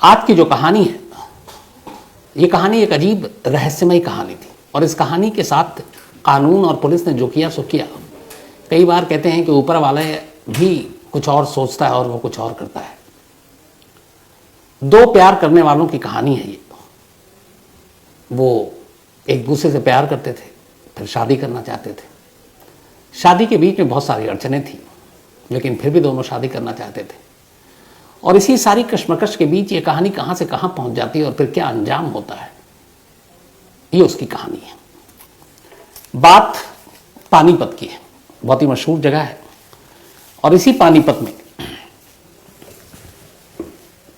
आज की जो कहानी है, ये कहानी एक अजीब रहस्यमय कहानी थी और इस कहानी के साथ कानून और पुलिस ने जो किया सो किया। कई बार कहते हैं कि ऊपर वाला भी कुछ और सोचता है और वो कुछ और करता है। दो प्यार करने वालों की कहानी है ये। वो एक दूसरे से प्यार करते थे, फिर शादी करना चाहते थे। शादी के बीच में बहुत सारी अड़चनें थी, लेकिन फिर भी दोनों शादी करना चाहते थे। और इसी सारी कश्मकश के बीच ये कहानी कहाँ से कहाँ पहुँच जाती है और फिर क्या अंजाम होता है, ये उसकी कहानी है। बात पानीपत की है, बहुत ही मशहूर जगह है। और इसी पानीपत में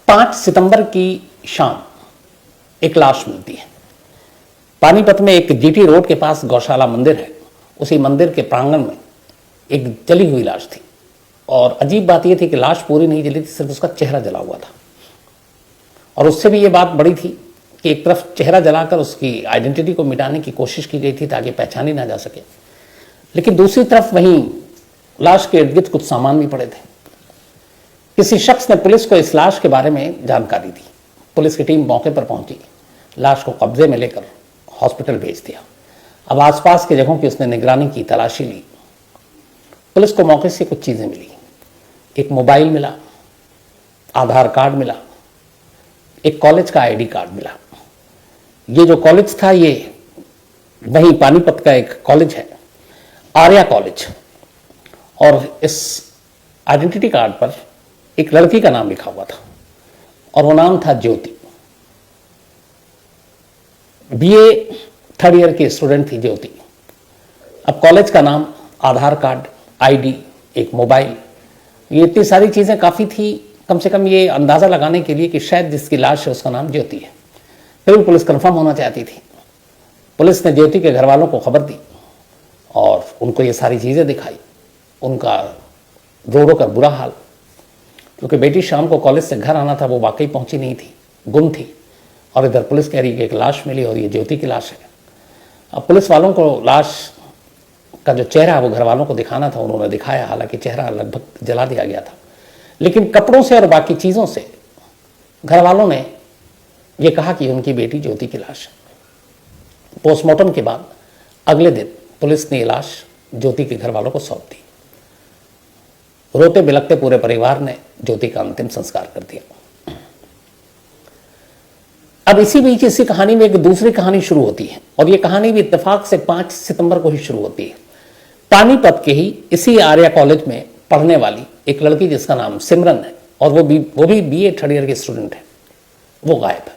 5 सितंबर की शाम एक लाश मिलती है। पानीपत में एक जीटी रोड के पास गौशाला मंदिर है, उसी मंदिर के प्रांगण में एक जली हुई लाश थी। और अजीब बात यह थी कि लाश पूरी नहीं जली थी, सिर्फ उसका चेहरा जला हुआ था। और उससे भी ये बात बड़ी थी कि एक तरफ चेहरा जलाकर उसकी आइडेंटिटी को मिटाने की कोशिश की गई थी ताकि पहचानी ना जा सके, लेकिन दूसरी तरफ वहीं लाश के इर्द गिर्द कुछ सामान भी पड़े थे। किसी शख्स ने पुलिस को इस लाश के बारे में जानकारी दी। पुलिस की टीम मौके पर पहुंची, लाश को कब्जे में लेकर हॉस्पिटल भेज दिया। अब आसपास की जगहों की उसने निगरानी की, तलाशी ली। पुलिस को मौके से कुछ चीजें मिली। एक मोबाइल मिला, आधार कार्ड मिला, एक कॉलेज का आईडी कार्ड मिला। ये जो कॉलेज था ये वहीं पानीपत का एक कॉलेज है, आर्या कॉलेज। और इस आइडेंटिटी कार्ड पर एक लड़की का नाम लिखा हुआ था और वो नाम था ज्योति। बीए 3rd ईयर की स्टूडेंट थी ज्योति। अब कॉलेज का नाम, आधार कार्ड, आईडी, एक मोबाइल, ये इतनी सारी चीजें काफी थी कम से कम ये अंदाजा लगाने के लिए कि शायद जिसकी लाश है उसका नाम ज्योति है। फिर भी पुलिस कंफर्म होना चाहती थी। पुलिस ने ज्योति के घर वालों को खबर दी और उनको ये सारी चीजें दिखाई। उनका रो रो कर बुरा हाल, क्योंकि बेटी शाम को कॉलेज से घर आना था, वो वाकई पहुंची नहीं थी, गुम थी। और इधर पुलिस कह रही है कि एक लाश मिली और ये ज्योति की लाश है। अब पुलिस वालों को लाश का जो चेहरा वो घर वालों को दिखाना था, उन्होंने दिखाया। हालांकि चेहरा लगभग जला दिया गया था, लेकिन कपड़ों से और बाकी चीजों से घर वालों ने ये कहा कि उनकी बेटी ज्योति की लाश है। पोस्टमार्टम के बाद अगले दिन पुलिस ने ये लाश ज्योति के घर वालों को सौंप दी। रोते बिलखते पूरे परिवार ने ज्योति का अंतिम संस्कार कर दिया। अब इसी बीच इसी कहानी में एक दूसरी कहानी शुरू होती है और ये कहानी भी इत्तेफाक से 5 सितंबर को ही शुरू होती है। पानीपत के ही इसी आर्या कॉलेज में पढ़ने वाली एक लड़की जिसका नाम सिमरन है और वो भी बीए 3rd ईयर की स्टूडेंट है, वो गायब है।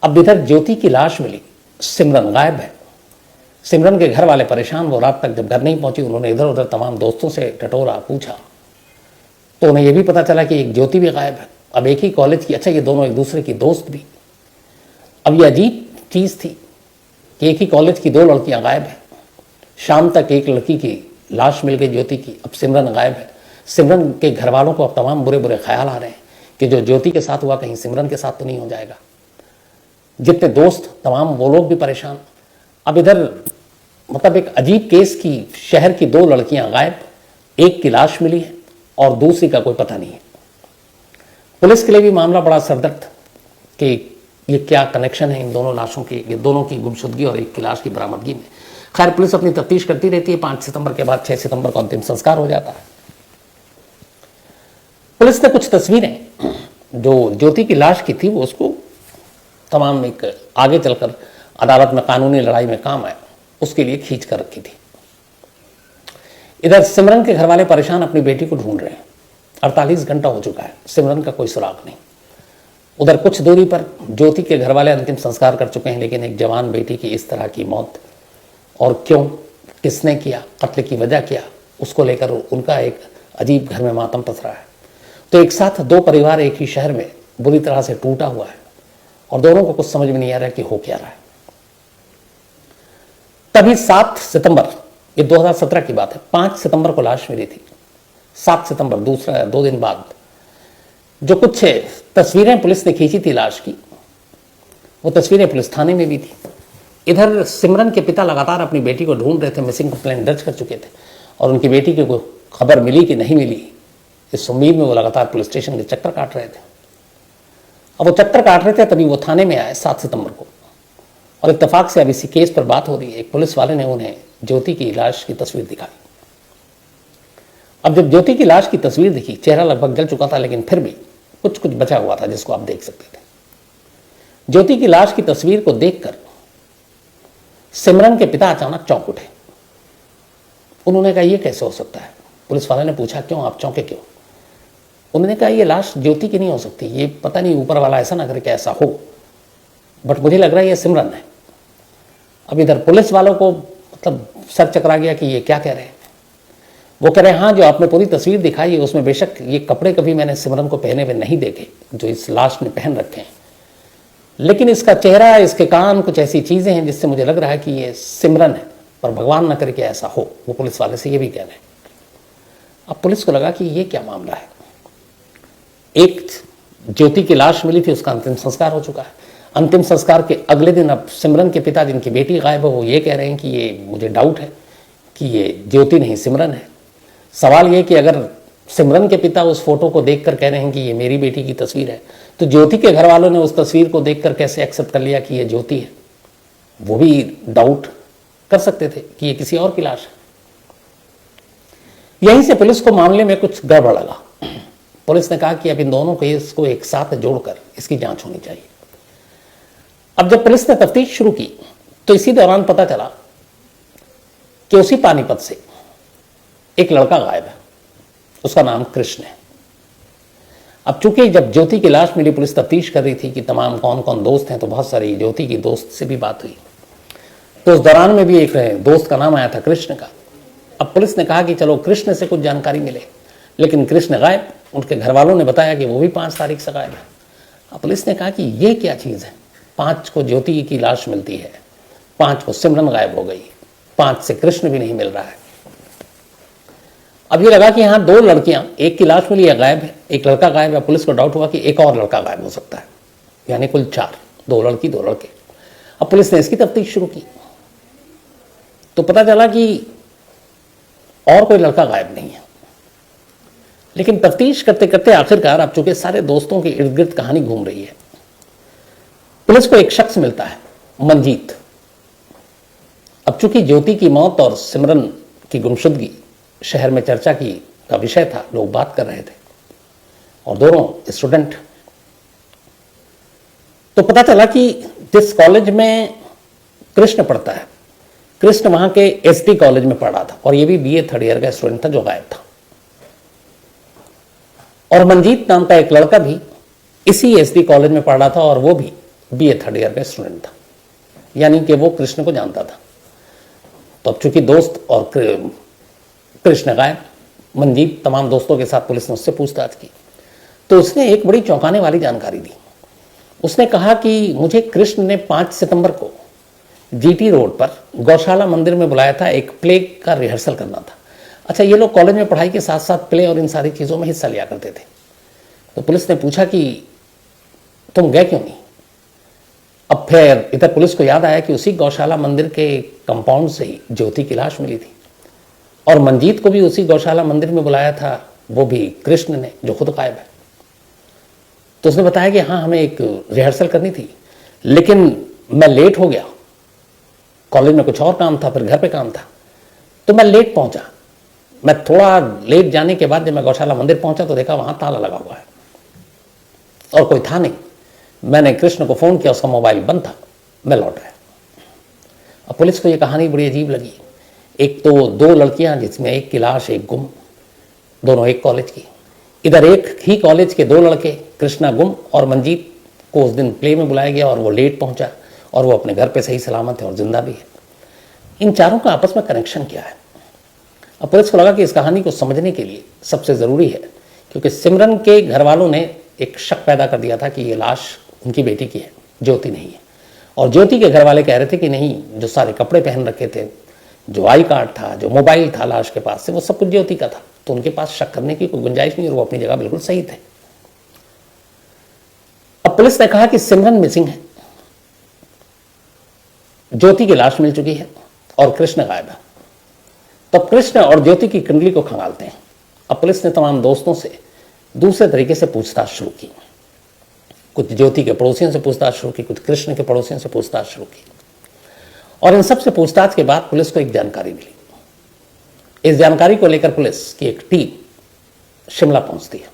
अब इधर ज्योति की लाश मिली, सिमरन गायब है। सिमरन के घर वाले परेशान। वो रात तक जब घर नहीं पहुंची, उन्होंने इधर उधर तमाम दोस्तों से टटोरा, पूछा, तो उन्हें यह भी पता चला कि एक ज्योति भी गायब है। अब एक ही कॉलेज की, अच्छा ये दोनों एक दूसरे की दोस्त भी। अब ये अजीब चीज थी कि एक ही कॉलेज की 2 लड़कियां गायब है। शाम तक एक लड़की की लाश मिल गई ज्योति की, अब सिमरन गायब है। सिमरन के घर वालों को अब तमाम बुरे बुरे ख्याल आ रहे हैं कि जो ज्योति के साथ हुआ कहीं सिमरन के साथ तो नहीं हो जाएगा। जितने दोस्त तमाम वो लोग भी परेशान। अब इधर मतलब एक अजीब केस की शहर की 2 लड़कियां गायब, एक की लाश मिली है और दूसरी का कोई पता नहीं है। पुलिस के लिए भी मामला बड़ा सरदर्द कि ये क्या कनेक्शन है इन दोनों लाशों की, ये दोनों की गुमशुदगी और एक की लाश की बरामदगी में। खैर पुलिस अपनी तफ्तीश करती रहती है। 5 सितंबर के बाद 6 सितंबर को अंतिम संस्कार हो जाता है। पुलिस ने कुछ तस्वीरें जो ज्योति की लाश की थी वो उसको तमाम एक आगे चलकर अदालत में कानूनी लड़ाई में काम आए, उसके लिए खींच कर रखी थी। इधर सिमरन के घर वाले परेशान अपनी बेटी को ढूंढ रहे हैं। 48 घंटा हो चुका है, सिमरन का कोई सुराग नहीं। उधर कुछ दूरी पर ज्योति के घर वाले अंतिम संस्कार कर चुके हैं, लेकिन एक जवान बेटी की इस तरह की मौत, और क्यों, किसने किया, कत्ल की वजह क्या, उसको लेकर उनका एक अजीब घर में मातम पसरा है। तो एक साथ 2 परिवार एक ही शहर में बुरी तरह से टूटा हुआ है और दोनों को कुछ समझ में नहीं आ रहा है कि हो क्या रहा है। तभी 7 सितंबर, ये 2017 की बात है, 5 सितंबर को लाश मिली थी। 7 सितंबर, दूसरा 2 दिन बाद, जो कुछ तस्वीरें पुलिस ने खींची थी लाश की, वो तस्वीरें पुलिस थाने में भी थी। इधर सिमरन के पिता लगातार अपनी बेटी को ढूंढ रहे थे, मिसिंग कंप्लेंट दर्ज कर चुके थे और उनकी बेटी की कोई खबर मिली कि नहीं मिली, इस उम्मीद में वो लगातार पुलिस स्टेशन के चक्कर काट रहे थे। अब वो चक्कर काट रहे थे, तभी वो थाने में आए 7 सितंबर को, और इत्तेफाक से अब इसी केस पर बात हो रही है। एक पुलिस वाले ने उन्हें ज्योति की लाश की तस्वीर दिखाई। अब जब ज्योति की लाश की तस्वीर दिखी, चेहरा लगभग जल चुका था, लेकिन फिर भी कुछ कुछ बचा हुआ था जिसको आप देख सकते थे। ज्योति की लाश की तस्वीर को देखकर सिमरन के पिता अचानक चौंक उठे। उन्होंने कहा, यह कैसे हो सकता है? पुलिस वाले ने पूछा, क्यों आप चौंके क्यों? उन्होंने कहा, यह लाश ज्योति की नहीं हो सकती, ये पता नहीं ऊपर वाला ऐसा ना करे कि ऐसा हो, बट मुझे लग रहा है ये सिमरन है। अब इधर पुलिस वालों को मतलब सर चकरा गया कि ये क्या कह रहे हैं। वो कह रहे हैं, हाँ, जो आपने पूरी तस्वीर दिखाई है उसमें बेशक ये कपड़े कभी मैंने सिमरन को पहने हुए नहीं देखे जो इस लाश ने पहन रखे हैं, लेकिन इसका चेहरा, इसके कान, कुछ ऐसी चीजें हैं जिससे मुझे लग रहा है कि ये सिमरन है, पर भगवान न करे कि ऐसा हो। वो पुलिस वाले से ये भी कह रहे हैं। अब पुलिस को लगा कि ये क्या मामला है। एक ज्योति की लाश मिली थी, उसका अंतिम संस्कार हो चुका है। अंतिम संस्कार के अगले दिन अब सिमरन के पिता, जिनकी बेटी गायब है, वो ये कह रहे हैं कि ये मुझे डाउट है कि ये ज्योति नहीं सिमरन है। सवाल ये कि अगर सिमरन के पिता उस फोटो को देखकर कह रहे हैं कि ये मेरी बेटी की तस्वीर है, तो ज्योति के घर वालों ने उस तस्वीर को देखकर कैसे एक्सेप्ट कर लिया कि ये ज्योति है? वो भी डाउट कर सकते थे कि ये किसी और की लाश है। यहीं से पुलिस को मामले में कुछ गड़बड़ लगा। पुलिस ने कहा कि अब इन दोनों केस को एक साथ जोड़कर इसकी जांच होनी चाहिए। अब जब पुलिस ने तफ्तीश शुरू की तो इसी दौरान पता चला कि उसी पानीपत से एक लड़का गायब है, उसका नाम कृष्ण है। अब चूंकि जब ज्योति की लाश मिली, पुलिस तफ्तीश कर रही थी कि तमाम कौन कौन दोस्त हैं, तो बहुत सारी ज्योति की दोस्त से भी बात हुई, तो उस दौरान में भी एक दोस्त का नाम आया था कृष्ण का। अब पुलिस ने कहा कि चलो कृष्ण से कुछ जानकारी मिले, लेकिन कृष्ण गायब। उनके घर वालों ने बताया कि वो भी 5 तारीख से गायब है। अब पुलिस ने कहा कि ये क्या चीज़ है, 5 को ज्योति की लाश मिलती है, 5 को सिमरन गायब हो गई, 5 से कृष्ण भी नहीं मिल रहा है। अब ये लगा कि यहाँ 2 लड़कियां, एक की लाश मिली है, गायब है, एक लड़का गायब है। पुलिस को डाउट हुआ कि एक और लड़का गायब हो सकता है, यानी कुल 4, 2 लड़की 2 लड़के। अब पुलिस ने इसकी तफ्तीश शुरू की तो पता चला कि और कोई लड़का गायब नहीं है। लेकिन तफ्तीश करते करते आखिरकार, अब चूंकि सारे दोस्तों के इर्द गिर्द कहानी घूम रही है, पुलिस को एक शख्स मिलता है, मंजीत। अब चूंकि ज्योति की मौत और सिमरन की गुमशुदगी शहर में चर्चा का विषय था, लोग बात कर रहे थे, और दोनों स्टूडेंट। तो पता चला कि जिस कॉलेज में कृष्ण पढ़ता है, कृष्ण वहां के एसडी कॉलेज में पढ़ा था, और ये भी बीए 3rd ईयर का स्टूडेंट था जो गायब था। और मंजीत नाम का एक लड़का भी इसी एसडी कॉलेज में पढ़ रहा था, और वो भी बीए 3rd ईयर का स्टूडेंट था, यानी कि वो कृष्ण को जानता था। तो अब चूंकि दोस्त और कृष्ण गायब, मंजीत तमाम दोस्तों के साथ पुलिस ने उससे पूछताछ की, तो उसने एक बड़ी चौंकाने वाली जानकारी दी। उसने कहा कि मुझे कृष्ण ने 5 सितंबर को जीटी रोड पर गौशाला मंदिर में बुलाया था, एक प्ले का रिहर्सल करना था। अच्छा, ये लोग कॉलेज में पढ़ाई के साथ साथ प्ले और इन सारी चीज़ों में हिस्सा लिया करते थे। तो पुलिस ने पूछा कि तुम गए क्यों नहीं? अब फिर इधर पुलिस को याद आया कि उसी गौशाला मंदिर के कंपाउंड से ही ज्योति की लाश मिली थी, और मंजीत को भी उसी गौशाला मंदिर में बुलाया था, वो भी कृष्ण ने, जो खुद गायब है। तो उसने बताया कि हाँ, हमें एक रिहर्सल करनी थी, लेकिन मैं लेट हो गया, कॉलेज में कुछ और काम था, फिर घर पे काम था, तो मैं लेट पहुंचा। मैं थोड़ा लेट जाने के बाद जब मैं गौशाला मंदिर पहुंचा तो देखा वहां ताला लगा हुआ है और कोई था नहीं। मैंने कृष्ण को फोन किया, उसका मोबाइल बंद था, मैं लौट आया। अब पुलिस को यह कहानी बड़ी अजीब लगी। एक तो 2 लड़कियां, जिसमें एक की लाश, एक गुम, दोनों एक कॉलेज की। इधर एक ही कॉलेज के 2 लड़के, कृष्णा गुम और मंजीत को उस दिन प्ले में बुलाया गया और वो लेट पहुंचा, और वो अपने घर पे सही सलामत है और जिंदा भी है। इन चारों का आपस में कनेक्शन क्या है? अब पुलिस को लगा कि इस कहानी को समझने के लिए सबसे ज़रूरी है, क्योंकि सिमरन के घर वालों ने एक शक पैदा कर दिया था कि ये लाश उनकी बेटी की है, ज्योति नहीं है। और ज्योति के घर वाले कह रहे थे कि नहीं, जो सारे कपड़े पहन रखे थे, जो आई कार्ड था, जो मोबाइल था लाश के पास से, वो सब कुछ ज्योति का था। तो उनके पास शक करने की कोई गुंजाइश नहीं, और वो अपनी जगह बिल्कुल सही थे। अब पुलिस ने कहा कि सिमरन मिसिंग है, ज्योति की लाश मिल चुकी है और कृष्ण गायब है। तब कृष्ण और ज्योति की कुंडली को खंगालते हैं। अब पुलिस ने तमाम दोस्तों से दूसरे तरीके से पूछताछ शुरू की। कुछ ज्योति के पड़ोसियों से पूछताछ शुरू की, कुछ कृष्ण के पड़ोसियों से पूछताछ शुरू की। और इन सब से पूछताछ के बाद पुलिस को एक जानकारी मिली। इस जानकारी को लेकर पुलिस की एक टीम शिमला पहुंचती है।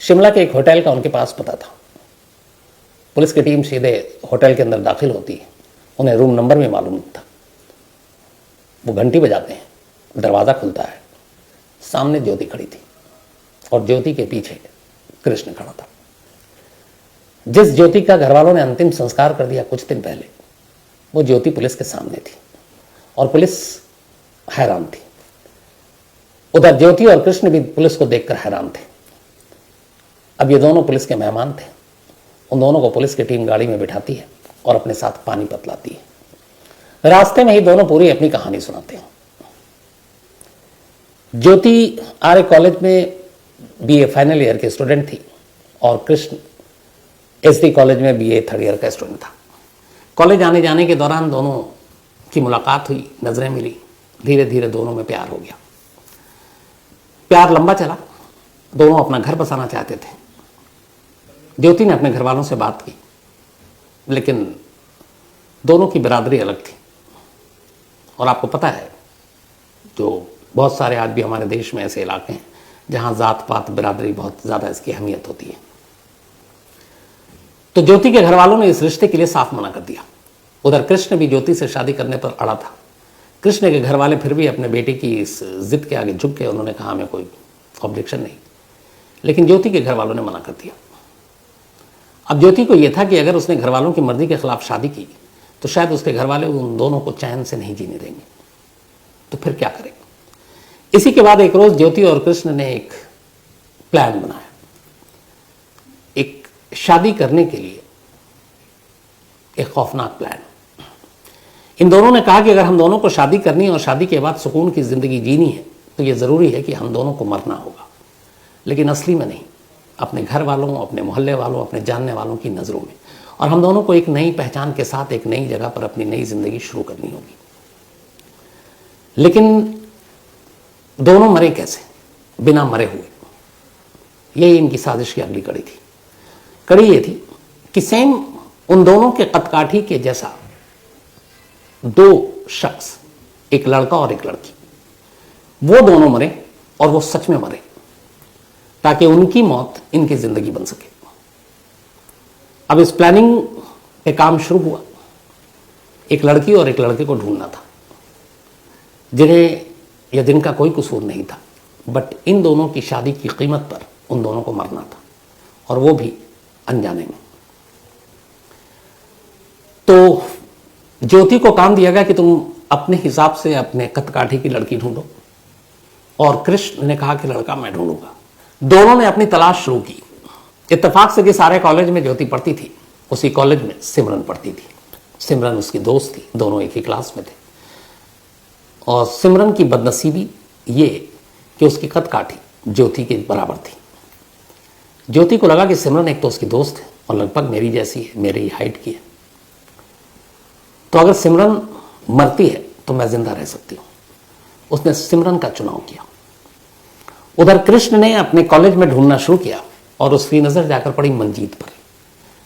शिमला के एक होटल का उनके पास पता था। पुलिस की टीम सीधे होटल के अंदर दाखिल होती है। उन्हें रूम नंबर भी मालूम था। वो घंटी बजाते हैं, दरवाजा खुलता है, सामने ज्योति खड़ी थी और ज्योति के पीछे कृष्ण खड़ा था। जिस ज्योति का घर वालों ने अंतिम संस्कार कर दिया कुछ दिन पहले, वो ज्योति पुलिस के सामने थी और पुलिस हैरान थी। उधर ज्योति और कृष्ण भी पुलिस को देखकर हैरान थे। अब ये दोनों पुलिस के मेहमान थे। उन दोनों को पुलिस की टीम गाड़ी में बिठाती है और अपने साथ पानीपत लाती है। रास्ते में ही दोनों पूरी अपनी कहानी सुनाते हैं। ज्योति आर्य कॉलेज में बीए फाइनल ईयर के स्टूडेंट थी और कृष्ण एसडी कॉलेज में बीए थर्ड ईयर का स्टूडेंट था। कॉलेज आने जाने के दौरान दोनों की मुलाकात हुई, नजरें मिली, धीरे धीरे दोनों में प्यार हो गया। प्यार लंबा चला, दोनों अपना घर बसाना चाहते थे। ज्योति ने अपने घर वालों से बात की, लेकिन दोनों की बिरादरी अलग थी। और आपको पता है, जो बहुत सारे आज भी हमारे देश में ऐसे इलाके हैं जहां जात पात बिरादरी बहुत ज्यादा इसकी अहमियत होती है। तो ज्योति के घर वालों ने इस रिश्ते के लिए साफ मना कर दिया। उधर कृष्ण भी ज्योति से शादी करने पर अड़ा था। कृष्ण के घर वाले फिर भी अपने बेटे की इस जिद के आगे झुक गए। उन्होंने कहा हमें कोई ऑब्जेक्शन नहीं, लेकिन ज्योति के घर वालों ने मना कर दिया। अब ज्योति को यह था कि अगर उसने घर वालों की मर्जी के खिलाफ शादी की तो शायद उसके घर वाले उन दोनों को चैन से नहीं जीने देंगे, तो फिर क्या करें। इसी के बाद एक रोज ज्योति और कृष्ण ने एक प्लान बनाया, एक शादी करने के लिए एक खौफनाक प्लान। इन दोनों ने कहा कि अगर हम दोनों को शादी करनी है और शादी के बाद सुकून की जिंदगी जीनी है तो यह जरूरी है कि हम दोनों को मरना होगा, लेकिन असली में नहीं, अपने घर वालों, अपने मोहल्ले वालों, अपने जानने वालों की नजरों में। और हम दोनों को एक नई पहचान के साथ एक नई जगह पर अपनी नई जिंदगी शुरू करनी होगी। लेकिन दोनों मरे कैसे, बिना मरे हुए। यही इनकी साजिश की अगली कड़ी थी। कड़ी ये थी कि सेम उन दोनों के कदकाठी के जैसा दो शख्स, एक लड़का और एक लड़की, वो दोनों मरे और वो सच में मरे, ताकि उनकी मौत इनकी जिंदगी बन सके। अब इस प्लानिंग पे काम शुरू हुआ। एक लड़की और एक लड़के को ढूंढना था जिन्हें या जिनका कोई कसूर नहीं था, बट इन दोनों की शादी की कीमत पर उन दोनों को मरना था, और वो भी अनजाने में। तो ज्योति को काम दिया गया कि तुम अपने हिसाब से अपने कदकाठी की लड़की ढूंढो, और कृष्ण ने कहा कि लड़का मैं ढूंढूंगा। दोनों ने अपनी तलाश शुरू की। इत्तेफाक से कि सारे कॉलेज में ज्योति पढ़ती थी, उसी कॉलेज में सिमरन पढ़ती थी। सिमरन उसकी दोस्त थी, दोनों एक ही क्लास में थे। और सिमरन की बदनसीबी ये कि उसकी कदकाठी ज्योति के बराबर थी। ज्योति को लगा कि सिमरन एक तो उसकी दोस्त है और लगभग मेरी जैसी है, मेरी हाइट की है, तो अगर सिमरन मरती है तो मैं जिंदा रह सकती हूं। उसने सिमरन का चुनाव किया। उधर कृष्ण ने अपने कॉलेज में ढूंढना शुरू किया और उसकी नजर जाकर पड़ी मंजीत पर।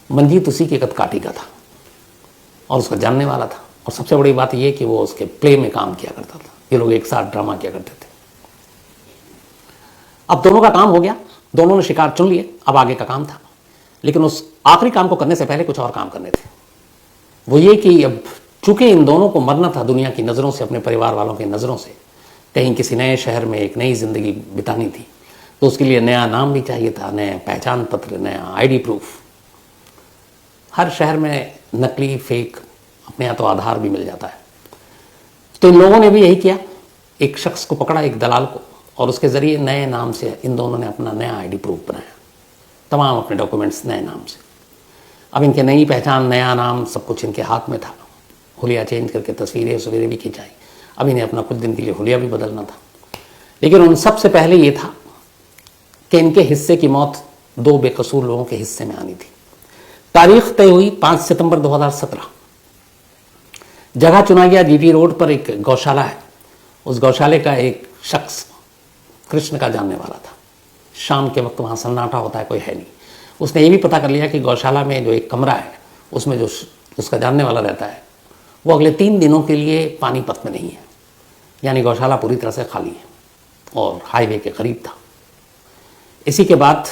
मंजीत उसी की कदकाठी का था और उसका जानने वाला था, और सबसे बड़ी बात यह कि वो उसके प्ले में काम किया करता था। ये लोग एक साथ ड्रामा किया करते थे। अब दोनों का काम हो गया, दोनों ने शिकार चुन लिए, अब आगे का काम था। लेकिन उस आखिरी काम को करने से पहले कुछ और काम करने थे। वो ये कि अब चूंकि इन दोनों को मरना था दुनिया की नज़रों से, अपने परिवार वालों की नज़रों से, कहीं किसी नए शहर में एक नई जिंदगी बितानी थी, तो उसके लिए नया नाम भी चाहिए था, नया पहचान पत्र, नया आईडी प्रूफ। हर शहर में नकली फेक अपने यहाँ तो आधार भी मिल जाता है। तो इन लोगों ने भी यही किया, एक शख्स को पकड़ा, एक दलाल को, और उसके जरिए नए नाम से इन दोनों ने अपना नया आईडी प्रूफ बनाया, तमाम अपने डॉक्यूमेंट्स नए नाम से। अब इनके नई पहचान, नया नाम, सब कुछ इनके हाथ में था। हुलिया चेंज करके तस्वीरें सवेरे भी खिंचाई। अब इन्हें अपना कुछ दिन के लिए हुलिया भी बदलना था। लेकिन उन सबसे पहले ये था कि इनके हिस्से की मौत दो बेकसूर लोगों के हिस्से में आनी थी। तारीख तय हुई 5 सितंबर 2017। जगह चुना गया जीटी रोड पर एक गौशाला है। उस गौशाले का एक शख्स कृष्ण का जानने वाला था। शाम के वक्त वहां सन्नाटा होता है, कोई है नहीं। उसने ये भी पता कर लिया कि गौशाला में जो एक कमरा है उसमें जो उसका जानने वाला रहता है वो अगले 3 दिनों के लिए पानीपत में नहीं है, यानी गौशाला पूरी तरह से खाली है और हाईवे के करीब था। इसी के बाद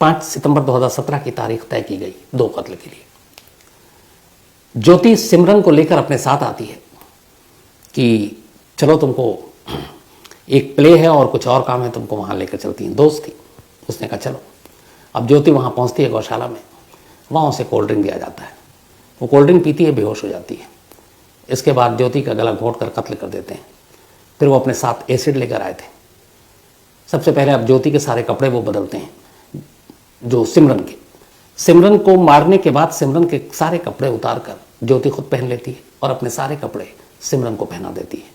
5 सितंबर 2017 की तारीख तय की गई 2 कत्ल के लिए। ज्योति सिमरन को लेकर अपने साथ आती है कि चलो तुमको एक प्ले है और कुछ और काम है, तुमको वहाँ लेकर चलती हैं। दोस्त थी, उसने कहा चलो। अब ज्योति वहाँ पहुँचती है गौशाला में, वहाँ उसे कोल्ड ड्रिंक दिया जाता है। वो कोल्ड ड्रिंक पीती है, बेहोश हो जाती है। इसके बाद ज्योति का गला घोंट कर कत्ल कर देते हैं। फिर वो अपने साथ एसिड लेकर आए थे। सबसे पहले अब ज्योति के सारे कपड़े वो बदलते हैं, जो सिमरन को मारने के बाद सिमरन के सारे कपड़े उतार कर ज्योति खुद पहन लेती है और अपने सारे कपड़े सिमरन को पहना देती है।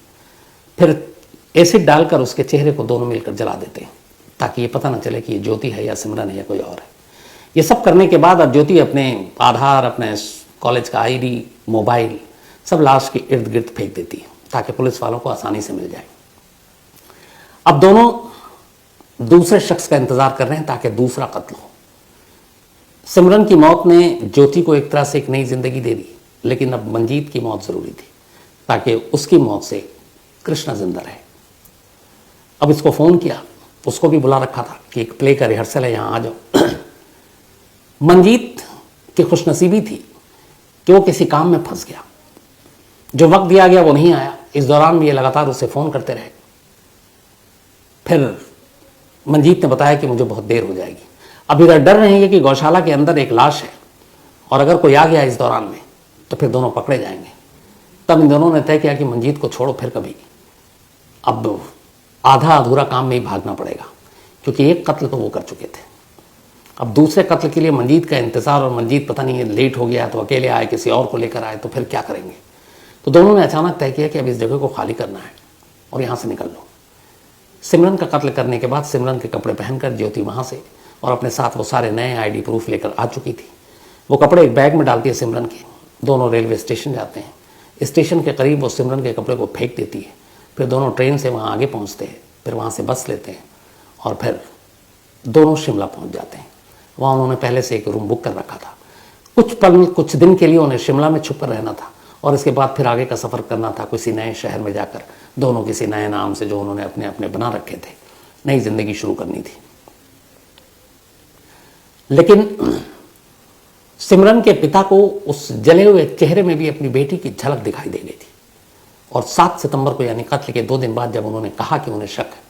फिर एसिड डालकर उसके चेहरे को दोनों मिलकर जला देते हैं ताकि ये पता ना चले कि ये ज्योति है या सिमरन है या कोई और है। ये सब करने के बाद अब ज्योति अपने आधार, अपने कॉलेज का आईडी, मोबाइल सब लाश के इर्द गिर्द फेंक देती है ताकि पुलिस वालों को आसानी से मिल जाए। अब दोनों दूसरे शख्स का इंतजार कर रहे हैं ताकि दूसरा कत्ल हो। सिमरन की मौत ने ज्योति को एक तरह से एक नई जिंदगी दे दी, लेकिन अब मंजीत की मौत जरूरी थी ताकि उसकी मौत से कृष्णा जिंदा रहे। अब इसको फोन किया, उसको भी बुला रखा था कि एक प्ले का रिहर्सल है, यहां आ जाओ। मंजीत की खुशनसीबी थी कि वो किसी काम में फंस गया, जो वक्त दिया गया वो नहीं आया। इस दौरान भी ये लगातार उससे फोन करते रहे। फिर मंजीत ने बताया कि मुझे बहुत देर हो जाएगी। अब इधर डर रहे हैं कि गौशाला के अंदर एक लाश है और अगर कोई आ गया इस दौरान में तो फिर दोनों पकड़े जाएंगे। तब इन दोनों ने तय किया कि मंजीत को छोड़ो, फिर कभी अब आधा अधूरा काम में ही भागना पड़ेगा, क्योंकि एक कत्ल तो वो कर चुके थे। अब दूसरे कत्ल के लिए मंजीत का इंतजार, और मंजीत पता नहीं लेट हो गया तो अकेले आए, किसी और को लेकर आए तो फिर क्या करेंगे। तो दोनों ने अचानक तय किया कि अब इस जगह को खाली करना है और यहाँ से निकल लो। सिमरन का कत्ल करने के बाद सिमरन के कपड़े पहनकर ज्योति वहाँ से और अपने साथ वो सारे नए आईडी प्रूफ लेकर आ चुकी थी। वो कपड़े एक बैग में डालती है सिमरन के। दोनों रेलवे स्टेशन जाते हैं। स्टेशन के करीब वो सिमरन के कपड़े को फेंक देती है। फिर दोनों ट्रेन से वहाँ आगे पहुँचते हैं, फिर वहाँ से बस लेते हैं और फिर दोनों शिमला पहुँच जाते हैं। वहाँ उन्होंने पहले से एक रूम बुक कर रखा था। कुछ दिन के लिए उन्हें शिमला में छुप कर रहना था और इसके बाद फिर आगे का सफ़र करना था किसी नए शहर में जाकर। दोनों किसी नए नाम से जो उन्होंने अपने अपने बना रखे थे, नई जिंदगी शुरू करनी थी। लेकिन सिमरन के पिता को उस जले हुए चेहरे में भी अपनी बेटी की झलक दिखाई दे गई थी। और 7 सितंबर को यानी कत्ल के 2 दिन बाद जब उन्होंने कहा कि उन्हें शक है,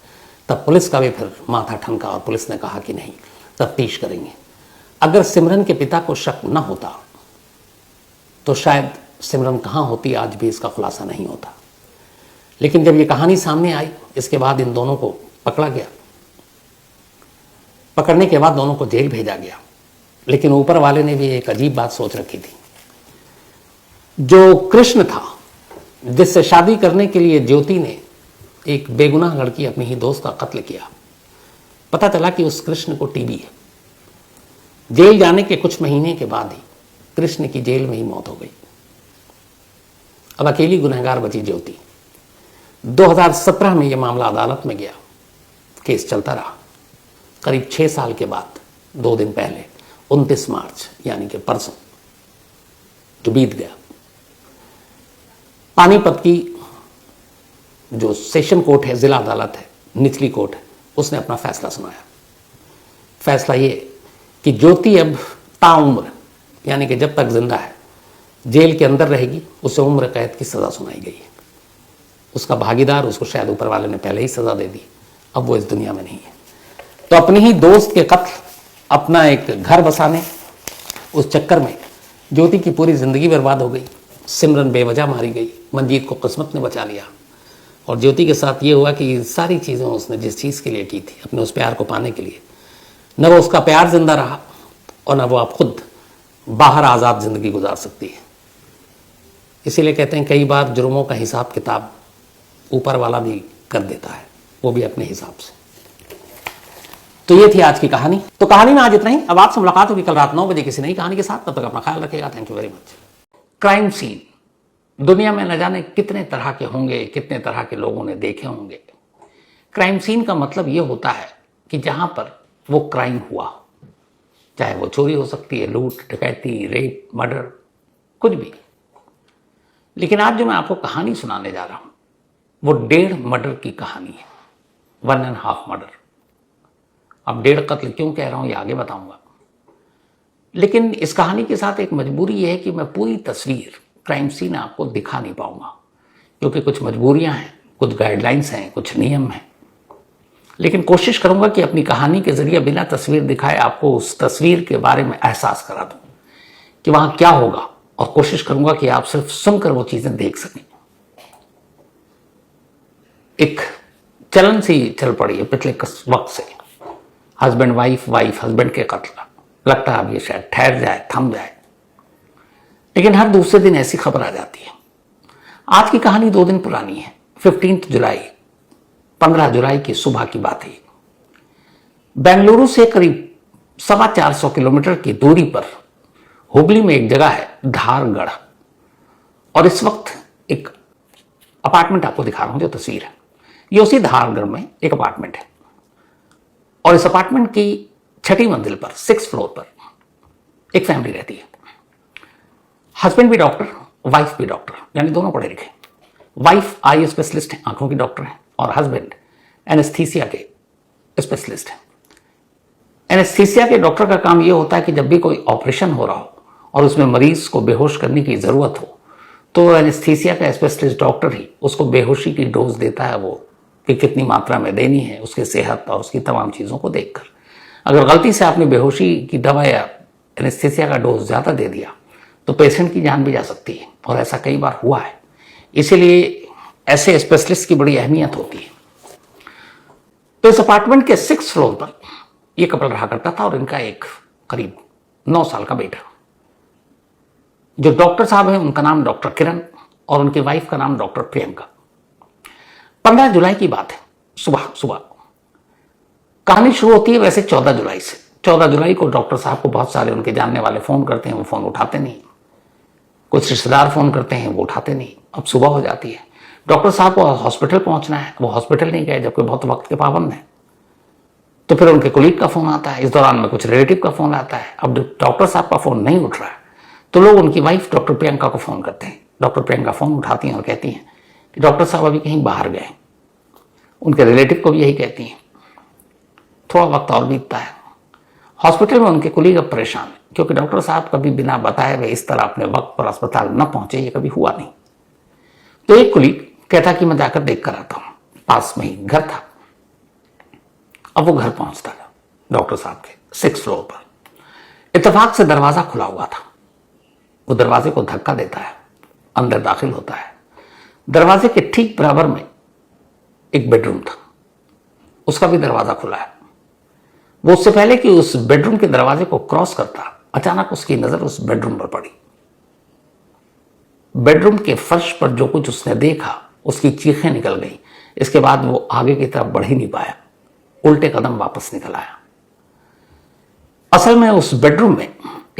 तब पुलिस का भी फिर माथा ठनका और पुलिस ने कहा कि नहीं, तफ्तीश करेंगे। अगर सिमरन के पिता को शक न होता तो शायद सिमरन कहाँ होती आज भी इसका खुलासा नहीं होता। लेकिन जब ये कहानी सामने आई, इसके बाद इन दोनों को पकड़ा गया। पकड़ने के बाद दोनों को जेल भेजा गया। लेकिन ऊपर वाले ने भी एक अजीब बात सोच रखी थी। जो कृष्ण था, जिससे शादी करने के लिए ज्योति ने एक बेगुनाह लड़की अपनी ही दोस्त का कत्ल किया, पता चला कि उस कृष्ण को टीबी है। जेल जाने के कुछ महीने के बाद ही कृष्ण की जेल में ही मौत हो गई। अब अकेली गुनहगार बची ज्योति। 2017 में यह मामला अदालत में गया। केस चलता रहा। करीब 6 साल के बाद 2 दिन पहले 29 मार्च यानी कि परसों जो बीत गया, पानीपत की जो सेशन कोर्ट है, जिला अदालत है, निचली कोर्ट है, उसने अपना फैसला सुनाया। फैसला ये कि ज्योति अब ताउम्र यानी कि जब तक जिंदा है जेल के अंदर रहेगी, उसे उम्र कैद की सजा सुनाई गई है। उसका भागीदार, उसको शायद ऊपर वाले ने पहले ही सजा दे दी, अब वो इस दुनिया में नहीं है। तो अपनी ही दोस्त के कत्ल, अपना एक घर बसाने उस चक्कर में ज्योति की पूरी जिंदगी बर्बाद हो गई। सिमरन बेवजह मारी गई। मंजीत को किस्मत ने बचा लिया। और ज्योति के साथ ये हुआ कि सारी चीज़ें उसने जिस चीज़ के लिए की थी, अपने उस प्यार को पाने के लिए, न वो उसका प्यार जिंदा रहा और न वो आप खुद बाहर आज़ाद ज़िंदगी गुजार सकती है। इसीलिए कहते हैं कई बार जुर्मों का हिसाब किताब ऊपर वाला भी कर देता है, वो भी अपने हिसाब से। तो ये थी आज की कहानी। तो कहानी में आज इतना ही। अब आपसे मुलाकात होगी कल रात 9 बजे किसी नई कहानी के साथ। तब तक अपना ख्याल रखिएगा। Thank you very much. Crime scene दुनिया में न जाने कितने तरह के होंगे, कितने तरह के लोगों ने देखे होंगे। क्राइम सीन का मतलब ये होता है कि जहां पर वो क्राइम हुआ, चाहे वो चोरी हो सकती है, लूट, डकैती, रेप, मर्डर, कुछ भी। लेकिन आज जो मैं आपको कहानी सुनाने जा रहा हूं वो 1.5 मर्डर की कहानी है, 1.5 मर्डर। अब 1.5 कत्ल क्यों कह रहा हूं ये आगे बताऊंगा। लेकिन इस कहानी के साथ एक मजबूरी यह है कि मैं पूरी तस्वीर क्राइम सीन आपको दिखा नहीं पाऊंगा, क्योंकि कुछ मजबूरियां हैं, कुछ गाइडलाइंस हैं, कुछ नियम हैं। लेकिन कोशिश करूंगा कि अपनी कहानी के जरिए बिना तस्वीर दिखाए आपको उस तस्वीर के बारे में एहसास करा दूं कि वहां क्या होगा, और कोशिश करूंगा कि आप सिर्फ सुनकर वो चीजें देख सकें। एक चलन सी चल पड़ी है पिछले वक्त से, हस्बैंड वाइफ, वाइफ हस्बैंड के कत्ल। लगता है अब ये शायद ठहर जाए, थम जाए, लेकिन हर दूसरे दिन ऐसी खबर आ जाती है। आज की कहानी 2 दिन पुरानी है, 15 जुलाई, 15 जुलाई की सुबह की बात है। बेंगलुरु से करीब 450 किलोमीटर की दूरी पर हुबली में एक जगह है धारगढ़, और इस वक्त एक अपार्टमेंट आपको दिखा रहा हूं जो तस्वीर है, ये उसी धारगढ़ में एक अपार्टमेंट है। और इस अपार्टमेंट की 6ठी मंजिल पर, 6th फ्लोर पर एक फैमिली रहती है। हस्बैंड भी डॉक्टर, वाइफ भी डॉक्टर, यानी दोनों पढ़े लिखे। वाइफ आई स्पेशलिस्ट है, आंखों की डॉक्टर है, और हस्बैंड एनेस्थीसिया के स्पेशलिस्ट है। एनेस्थीसिया के डॉक्टर का काम यह होता है कि जब भी कोई ऑपरेशन हो रहा हो और उसमें मरीज को बेहोश करने की जरूरत हो, तो एनेस्थीसिया का स्पेशलिस्ट डॉक्टर ही उसको बेहोशी की डोज देता है, वो कि कितनी मात्रा में देनी है, उसकी सेहत और उसकी तमाम चीज़ों को देखकर। अगर गलती से आपने बेहोशी की दवा या एनेस्थीसिया का डोज ज़्यादा दे दिया तो पेशेंट की जान भी जा सकती है, और ऐसा कई बार हुआ है। इसीलिए ऐसे स्पेशलिस्ट की बड़ी अहमियत होती है। तो इस अपार्टमेंट के 6th फ्लोर पर यह कपल रहा करता था, और इनका एक करीब 9 साल का बेटा। जो डॉक्टर साहब हैं उनका नाम डॉक्टर किरण, और उनकी वाइफ का नाम डॉक्टर प्रियंका। 15 जुलाई की बात है, सुबह। कहानी शुरू होती है वैसे 14 जुलाई से। 14 जुलाई को डॉक्टर साहब को बहुत सारे उनके जानने वाले फोन करते हैं, वो फोन उठाते नहीं। कुछ रिश्तेदार फोन करते हैं, वो उठाते नहीं। अब सुबह हो जाती है, डॉक्टर साहब को हॉस्पिटल पहुंचना है, वो हॉस्पिटल नहीं गए, जबकि बहुत वक्त के पाबंद है। तो फिर उनके कोलीग का फोन आता है, इस दौरान में कुछ रिलेटिव का फोन आता है। अब डॉक्टर साहब का फोन नहीं उठ रहा है, तो लोग उनकी वाइफ डॉक्टर प्रियंका को फोन करते हैं। डॉक्टर प्रियंका फोन उठाती हैं और कहती हैं कि डॉक्टर साहब अभी कहीं बाहर गए। उनके रिलेटिव को भी यही कहती हैं। थोड़ा वक्त और बीतता है, हॉस्पिटल में उनके कुलीग अब परेशान है, क्योंकि डॉक्टर साहब कभी बिना बताए हुए इस तरह अपने वक्त पर अस्पताल न पहुंचे, ये कभी हुआ नहीं। तो एक कुलीग कहता कि मैं जाकर देख कर आता हूं, पास में ही घर था। अब वो घर पहुंचता है डॉक्टर साहब के 6th फ्लोर पर। इत्तेफाक से दरवाजा खुला हुआ था, वो दरवाजे को धक्का देता है, अंदर दाखिल होता है। दरवाजे के ठीक बराबर में एक बेडरूम था, उसका भी दरवाजा खुला है। वो उससे पहले कि उस बेडरूम के दरवाजे को क्रॉस करता, अचानक उसकी नजर उस बेडरूम पर पड़ी। बेडरूम के फर्श पर जो कुछ उसने देखा, उसकी चीखें निकल गई। इसके बाद वो आगे की तरफ बढ़ ही नहीं पाया, उल्टे कदम वापस निकल आया। असल में उस बेडरूम में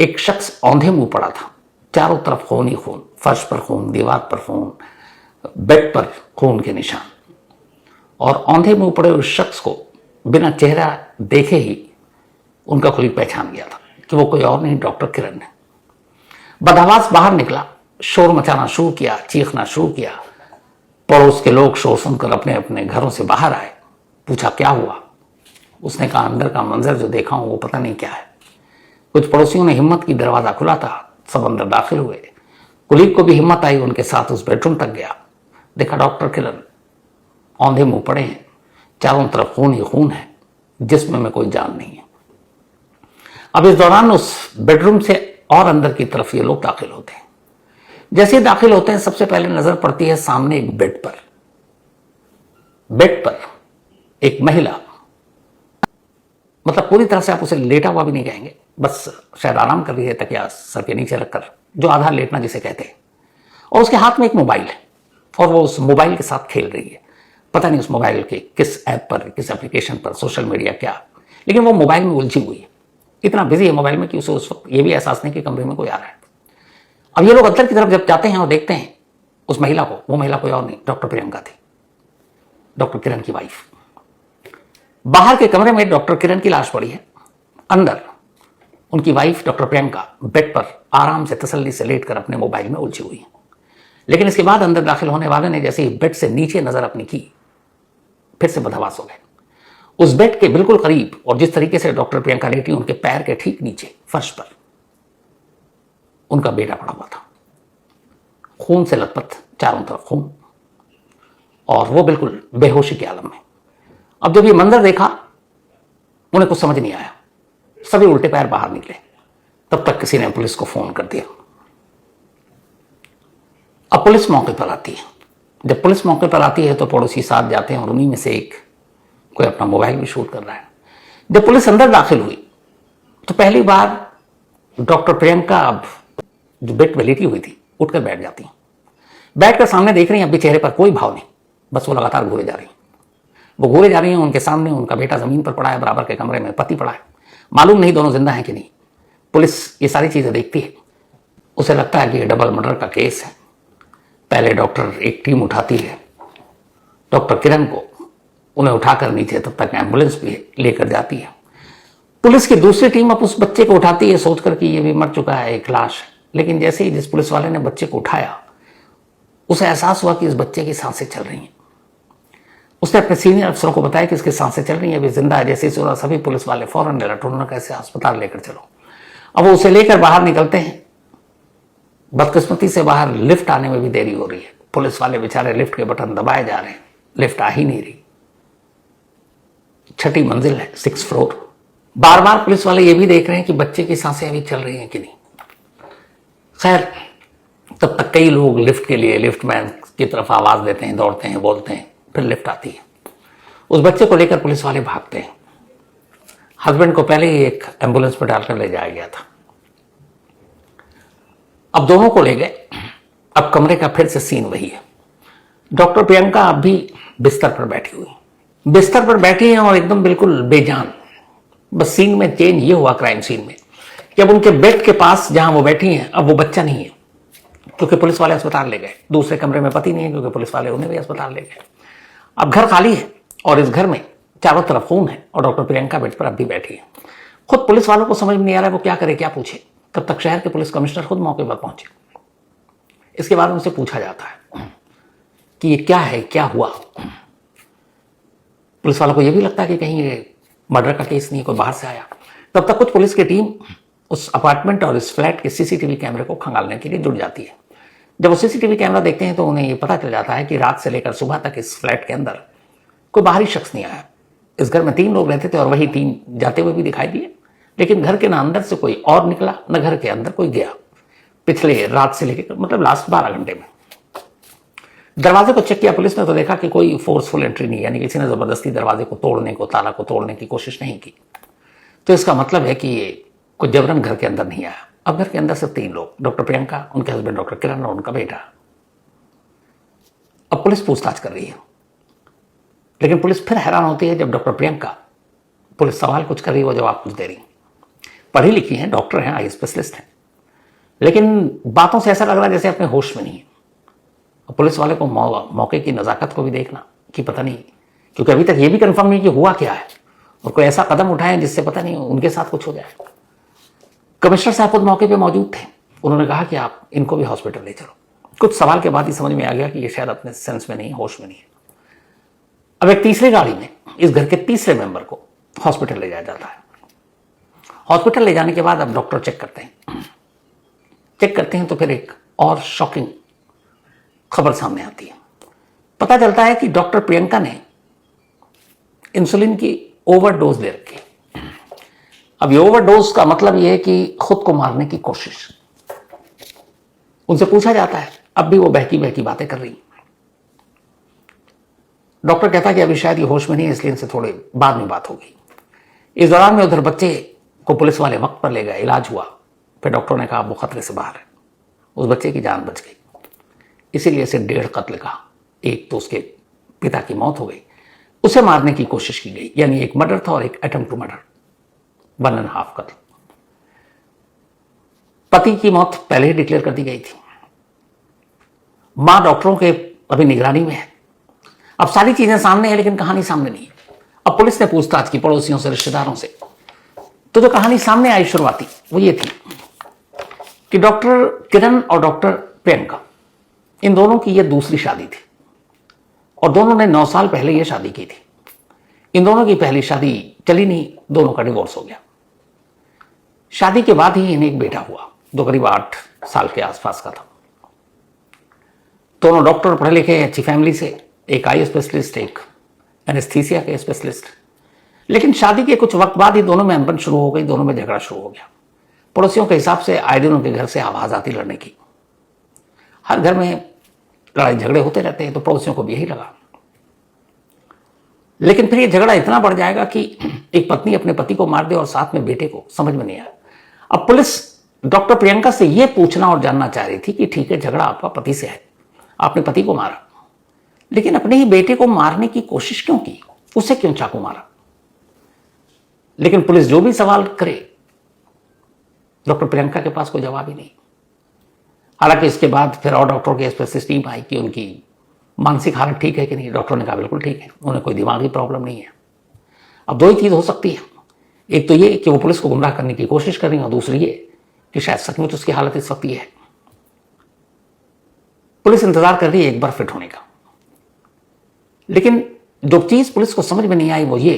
एक शख्स औंधे मुंह पड़ा था, चारों तरफ खून ही खून, फर्श पर खून, दीवार पर खून, बेड पर खून के निशान। और औंधे मुंह पड़े उस शख्स को बिना चेहरा देखे ही उनका कुलीग पहचान गया था कि वो कोई और नहीं, डॉक्टर किरण है। बदहवास बाहर निकला, शोर मचाना शुरू किया, चीखना शुरू किया। पड़ोस के लोग शोर सुनकर अपने अपने घरों से बाहर आए। पूछा क्या हुआ? उसने कहा अंदर का मंजर जो देखा हूं वो पता नहीं क्या है। कुछ पड़ोसियों ने हिम्मत की, दरवाजा खुला था, सब अंदर दाखिल हुए। कुलीग को भी हिम्मत आई, उनके साथ उस बेडरूम तक गया। देखा डॉक्टर किरण औंधे मुंह पड़े हैं, चारों तरफ खून ही खून है, जिस्म में कोई जान नहीं है। अब इस दौरान उस बेडरूम से और अंदर की तरफ ये लोग दाखिल होते हैं। जैसे ही दाखिल होते हैं, सबसे पहले नजर पड़ती है सामने एक बेड पर। बेड पर एक महिला, मतलब पूरी तरह से आप उसे लेटा हुआ भी नहीं कहेंगे, बस शायद आराम कर रही है तकिया सर के नीचे रखकर, जो आधा लेटना जिसे कहते हैं। और उसके हाथ में एक मोबाइल है, और वो उस मोबाइल के साथ खेल रही है। पता नहीं उस मोबाइल के किस ऐप पर, किस एप्लीकेशन पर, सोशल मीडिया क्या, लेकिन वो मोबाइल में उलझी हुई है। इतना बिजी है मोबाइल में कि उसे उस वक्त ये भी एहसास नहीं कि कमरे में कोई आ रहा है। अब ये लोग अंदर की तरफ जब जाते हैं और देखते हैं उस महिला को, वो महिला कोई और नहीं, डॉक्टर प्रियंका थी, डॉक्टर किरण की वाइफ। बाहर के कमरे में डॉक्टर किरण की लाश पड़ी है। अंदर उनकी वाइफ डॉक्टर प्रियंका बेड पर आराम से तसल्ली से लेटकर अपने मोबाइल में उलझी हुई है। लेकिन इसके बाद अंदर दाखिल होने वाले ने जैसे ही बेड से नीचे नजर अपनी की, फिर से बदहवास हो गए। उस बेड के बिल्कुल करीब और जिस तरीके से डॉक्टर प्रियंका लेटी, उनके पैर के ठीक नीचे फर्श पर उनका बेटा पड़ा हुआ था, खून से लथपथ, चारों तरफ खून, और वो बिल्कुल बेहोशी के आलम में। अब जब ये मंजर देखा, उन्हें कुछ समझ नहीं आया, सभी उल्टे पैर बाहर निकले। तब तक किसी ने पुलिस को फोन कर दिया। अब पुलिस मौके पर आती है। जब पुलिस मौके पर आती है तो पड़ोसी साथ जाते हैं और उन्हीं में से एक कोई अपना मोबाइल भी शूट कर रहा है। जब पुलिस अंदर दाखिल हुई तो पहली बार डॉक्टर प्रियंका अब जो बेड पर लेटी हुई थी उठकर बैठ जाती हैं। बैठकर सामने देख रही हैं, अब भी चेहरे पर कोई भाव नहीं, बस वो लगातार घूरे जा रही हैं। वो घूरे जा रही हैं, उनके सामने उनका बेटा जमीन पर पड़ा है, बराबर के कमरे में पति पड़ा है, मालूम नहीं दोनों जिंदा हैं कि नहीं। पुलिस ये सारी चीजें देखती है, उसे लगता है कि ये डबल मर्डर का केस है। पहले डॉक्टर एक टीम उठाती है डॉक्टर किरण को, उन्हें उठाकर नीचे तब तक एम्बुलेंस भी लेकर जाती है। पुलिस की दूसरी टीम अब उस बच्चे को उठाती है सोचकर कि ये भी मर चुका है, एक लाश है। लेकिन जैसे ही जिस पुलिस वाले ने बच्चे को उठाया, उसे एहसास हुआ कि इस बच्चे की सांसें चल रही हैं। उसने अपने सीनियर अफसरों को बताया कि इसकी सांसें चल रही हैं, अभी जिंदा है। जैसे ही सुना, सभी पुलिस वाले फौरन अलर्ट, उन्होंने कैसे अस्पताल लेकर चलो। अब वो उसे लेकर बाहर निकलते हैं। बदकिस्मती से बाहर लिफ्ट आने में भी देरी हो रही है। पुलिस वाले बेचारे लिफ्ट के बटन दबाए जा रहे हैं, लिफ्ट आ ही नहीं रही। 6ठी मंजिल है, 6th फ्लोर। बार बार पुलिस वाले ये भी देख रहे हैं कि बच्चे की सांसें अभी चल रही हैं कि नहीं। खैर, तब तक कई लोग लिफ्ट के लिए लिफ्टमैन की तरफ आवाज देते हैं, दौड़ते हैं, बोलते हैं। फिर लिफ्ट आती है। उस बच्चे को लेकर पुलिस वाले भागते हैं। हस्बैंड को पहले ही एक एम्बुलेंस में डालकर ले जाया गया था। अब दोनों को ले गए। अब कमरे का फिर से सीन वही है। डॉक्टर प्रियंका अब भी बिस्तर पर बैठी हुई, बिस्तर पर बैठी हैं और एकदम बिल्कुल बेजान। बस सीन में चेंज ये हुआ, क्राइम सीन में, कि अब उनके बेड के पास जहां वो बैठी हैं, अब वो बच्चा नहीं है क्योंकि पुलिस वाले अस्पताल ले गए। दूसरे कमरे में पति नहीं है क्योंकि पुलिस वाले उन्हें भी अस्पताल ले गए। अब घर खाली है और इस घर में चारों तरफ खून है और डॉक्टर प्रियंका बेड पर अब भी बैठी है। खुद पुलिस वालों को समझ में नहीं आ रहा है वो क्या करे, क्या पूछे। तब तक शहर के पुलिस कमिश्नर खुद मौके पर पहुंचे। इसके बाद उनसे पूछा जाता है कि ये क्या है, क्या हुआ। पुलिस वालों को यह भी लगता है कि कहीं ये मर्डर का केस नहीं, कोई बाहर से आया। तब तक कुछ पुलिस की टीम उस अपार्टमेंट और इस फ्लैट के सीसीटीवी कैमरे को खंगालने के लिए जुट जाती है। जब वो सीसीटीवी कैमरा देखते हैं तो उन्हें ये पता चल जाता है कि रात से लेकर सुबह तक इस फ्लैट के अंदर कोई बाहरी शख्स नहीं आया। इस घर में 3 लोग रहते थे और वही 3 जाते हुए भी दिखाई दिए, लेकिन घर के ना अंदर से कोई और निकला, न घर के अंदर कोई गया पिछले रात से लेकर, मतलब लास्ट 12 घंटे में। दरवाजे को चेक किया पुलिस ने तो देखा कि कोई फोर्सफुल एंट्री नहीं, यानी किसी ने जबरदस्ती दरवाजे को तोड़ने को, ताला को तोड़ने की कोशिश नहीं की। तो इसका मतलब है कि ये कोई जबरन घर के अंदर नहीं आया। अब घर के अंदर सिर्फ 3 लोग, डॉक्टर प्रियंका, उनके हस्बैंड डॉक्टर किरण और उनका बेटा। अब पुलिस पूछताछ कर रही है, लेकिन पुलिस फिर हैरान होती है जब डॉक्टर प्रियंका, पुलिस सवाल कुछ कर रही है, वो जवाब कुछ दे रही। पढ़ी लिखी हैं, डॉक्टर हैं, आई स्पेशलिस्ट हैं, लेकिन बातों से ऐसा लग रहा है जैसे अपने होश में नहीं है। पुलिस वाले को मौके की नजाकत को भी देखना कि पता नहीं, क्योंकि अभी तक ये भी कंफर्म नहीं कि हुआ क्या है और कोई ऐसा कदम उठाए जिससे पता नहीं उनके साथ कुछ हो जाए। कमिश्नर साहब खुद मौके पे मौजूद थे। उन्होंने कहा कि आप इनको भी हॉस्पिटल ले चलो। कुछ सवाल के बाद ही समझ में आ गया कि ये शायद अपने सेंस में नहीं, होश में नहीं है। अब एक तीसरी गाड़ी में इस घर के तीसरे मेंबर को हॉस्पिटल ले जाया जाता है। हॉस्पिटल ले जाने के बाद अब डॉक्टर चेक करते हैं तो फिर एक और शॉकिंग खबर सामने आती है। पता चलता है कि डॉक्टर प्रियंका ने इंसुलिन की ओवरडोज ले रखी। अब ये ओवरडोज का मतलब यह है कि खुद को मारने की कोशिश। उनसे पूछा जाता है, अब भी वो बहकी बहकी बातें कर रही। डॉक्टर कहता है कि अभी शायद ये होश में नहीं है, इसलिए इनसे थोड़े बाद में बात होगी। इस दौरान में उधर बच्चे को पुलिस वाले वक्त पर ले गए, इलाज हुआ। फिर डॉक्टरों ने कहा वो खतरे से बाहर है। उस बच्चे की जान बच गई, इसीलिए इसे 1.5 कत्ल कहा। एक तो उसके पिता की मौत हो गई, उसे मारने की कोशिश की गई, यानी एक मर्डर था और एक अटेम्प्ट टू मर्डर, 1.5 कत्ल। पति की मौत पहले ही डिक्लेयर कर दी गई थी। मां डॉक्टरों के अभी निगरानी में है। अब सारी चीजें सामने है लेकिन कहानी सामने नहीं है। अब पुलिस ने पूछताछ की पड़ोसियों से, रिश्तेदारों से तो जो कहानी सामने आई शुरुआती वो ये थी कि डॉक्टर किरण और डॉक्टर प्रियंका, इन दोनों की ये दूसरी शादी थी और दोनों ने 9 साल पहले ये शादी की थी। इन दोनों की पहली शादी चली नहीं, दोनों का डिवोर्स हो गया। शादी के बाद ही इन्हें एक बेटा हुआ जो करीब 8 साल के आसपास का था। दोनों डॉक्टर, पढ़े लिखे, अच्छी फैमिली से, एक आई स्पेशलिस्ट, एक एनेस्थीसिया के स्पेशलिस्ट। लेकिन शादी के कुछ वक्त बाद ही दोनों में अनबन शुरू हो गई, दोनों में झगड़ा शुरू हो गया। पड़ोसियों के हिसाब से आए दिन उनके घर से आवाज आती लड़ने की। हर घर में लड़ाई झगड़े होते रहते हैं, तो पड़ोसियों को भी यही लगा। लेकिन फिर ये झगड़ा इतना बढ़ जाएगा कि एक पत्नी अपने पति को मार दे और साथ में बेटे को, समझ में नहीं आया। अब पुलिस डॉक्टर प्रियंका से यह पूछना और जानना चाह रही थी कि ठीक है, झगड़ा आपका पति से है, आपने पति को मारा, लेकिन अपने ही बेटे को मारने की कोशिश क्यों की, उसे क्यों चाकू मारा। लेकिन पुलिस जो भी सवाल करे, डॉक्टर प्रियंका के पास कोई जवाब ही नहीं। हालांकि इसके बाद फिर और डॉक्टर की स्पेशलिस्ट टीम आई कि उनकी मानसिक हालत ठीक है कि नहीं। डॉक्टर ने कहा बिल्कुल ठीक है, उन्हें कोई दिमागी प्रॉब्लम नहीं है। अब दो ही चीज हो सकती है, एक तो ये कि वो पुलिस को गुमराह करने की कोशिश कर रही है और दूसरी ये कि शायद सचमुच उसकी हालत इस वक्त ये है। पुलिस इंतजार कर रही है एक बार फिट होने का। लेकिन जो चीज पुलिस को समझ में नहीं आई वो ये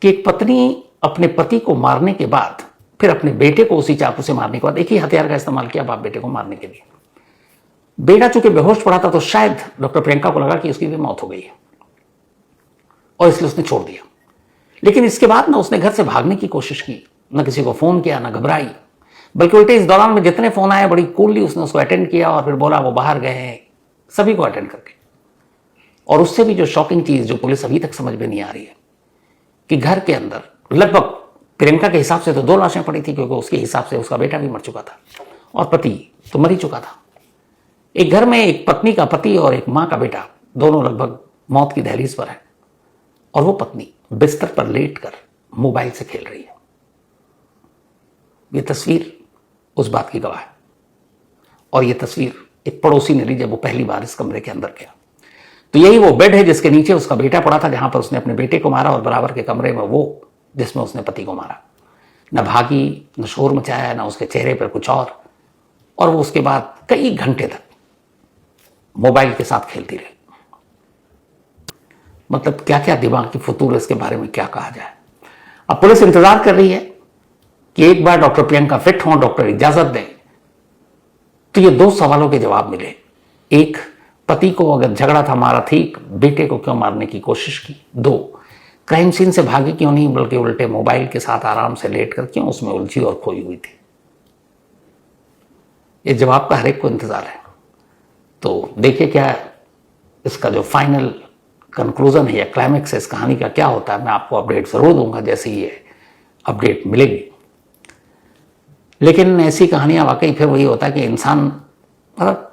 कि एक पत्नी अपने पति को मारने के बाद फिर अपने बेटे को उसी चाकू से मारने के बाद एक ही हथियार का इस्तेमाल किया बाप बेटे को मारने के लिए। बेटा चूंकि बेहोश पड़ा था तो शायद डॉक्टर प्रियंका को लगा कि उसकी भी मौत हो गई है और इसलिए उसने छोड़ दिया। लेकिन इसके बाद ना उसने घर से भागने की कोशिश की, न किसी को फोन किया, न घबराई, बल्कि उल्टे इस दौरान में जितने फोन आए बड़ी कूलली उसने उसको अटेंड किया और फिर बोला वो बाहर गए हैं, सभी को अटेंड करके। और उससे भी जो शॉकिंग चीज जो पुलिस अभी तक समझ में नहीं आ रही है कि घर के अंदर लगभग प्रियंका के हिसाब से तो 2 लाशें पड़ी थी, क्योंकि उसके हिसाब से उसका बेटा भी मर चुका था और पति तो मर ही चुका था। एक घर में एक पत्नी का पति और एक मां का बेटा दोनों लगभग मौत की दहलीज पर है और वो पत्नी बिस्तर पर लेटकर मोबाइल से खेल रही है। ये तस्वीर उस बात की गवाह है और ये तस्वीर एक पड़ोसी ने ली जब वो पहली बार इस कमरे के अंदर गया। तो यही वो बेड है जिसके नीचे उसका बेटा पड़ा था, जहां पर उसने अपने बेटे को मारा, और बराबर के कमरे में वो जिसमें उसने पति को मारा। न भागी, न शोर मचाया, न उसके चेहरे पर कुछ और वो उसके बाद कई घंटे तक मोबाइल के साथ खेलती रही। मतलब क्या क्या दिमाग की फतूर, इसके बारे में क्या कहा जाए। अब पुलिस इंतजार कर रही है कि एक बार डॉक्टर प्रियंका फिट हों, डॉक्टर इजाजत दें, तो ये 2 सवालों के जवाब मिले। एक, पति को अगर झगड़ा था मारा ठीक, बेटे को क्यों मारने की कोशिश की। 2, क्राइम सीन से भागी क्यों नहीं, बल्कि उल्टे मोबाइल के साथ आराम से लेटकर क्यों उसमें उलझी और खोई हुई थी। ये जवाब का हर एक को इंतजार है। तो देखिए क्या इसका जो फाइनल कंक्लूजन है या क्लाइमेक्स है इस कहानी का क्या होता है। मैं आपको अपडेट जरूर दूंगा जैसे ही ये अपडेट मिलेगी। लेकिन ऐसी कहानियां वाकई फिर वही होता है कि इंसान मतलब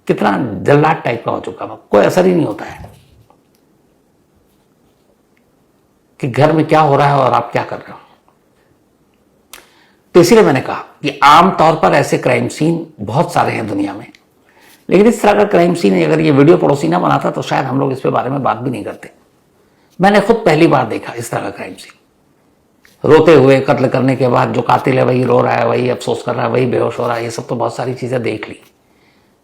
कितना जल्लाद टाइप का हो चुका है, कोई असर ही नहीं होता है कि घर में क्या हो रहा है और आप क्या कर रहे हो। तो इसीलिए मैंने कहा कि आमतौर पर ऐसे क्राइम सीन बहुत सारे हैं दुनिया में, लेकिन इस तरह का क्राइम सीन अगर ये वीडियो पड़ोसी ना बनाता तो शायद हम लोग इस पे बारे में बात भी नहीं करते। मैंने खुद पहली बार देखा इस तरह का क्राइम सीन। रोते हुए कत्ल करने के बाद जो कातिल है वही रो रहा है, वही अफसोस कर रहा है, वही बेहोश हो रहा है। ये सब तो बहुत सारी चीजें देख ली,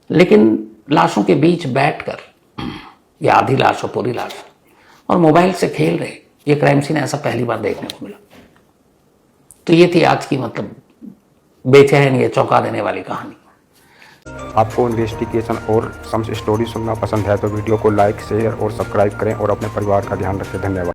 लेकिन लाशों के बीच बैठकर या आधी लाश और पूरी लाश और मोबाइल से खेल रहे, ये क्राइम सीन ऐसा पहली बार देखने को मिला। तो ये थी आज की मतलब बेचैन या चौंका देने वाली कहानी। आपको इन्वेस्टिगेशन और सम स्टोरी सुनना पसंद है तो वीडियो को लाइक, शेयर और सब्सक्राइब करें और अपने परिवार का ध्यान रखें। धन्यवाद।